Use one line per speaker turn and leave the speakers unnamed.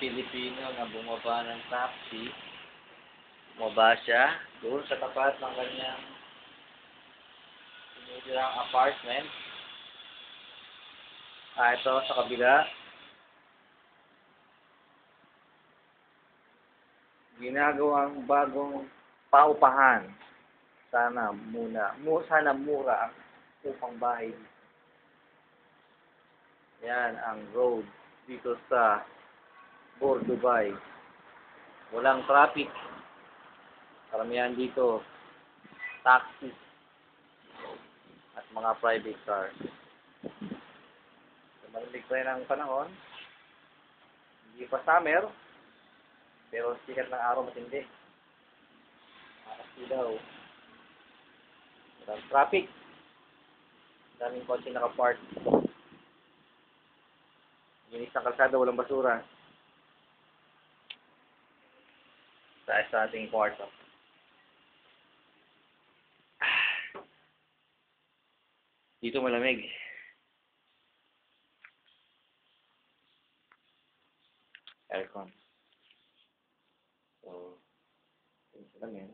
Pilipino na bumaba ng taxi. Bumaba siya doon sa tapat ng kanyang tinitirang apartment. Ito sa kabila. Ginagawang bagong paupahan. Sana mura ang upang bahay. Yan ang road dito sa Bor Dubai. Walang traffic. Karamihan dito taxi at mga private car. Malamig pa rin ang panahon. Hindi pa summer, pero sikat ng araw matindi. Daw. Walang traffic. Daming kotse nakapark. Linis ng kalsada, walang basura. Sa ating kwarto. Dito malamig. Aircon. So, yun lang yan.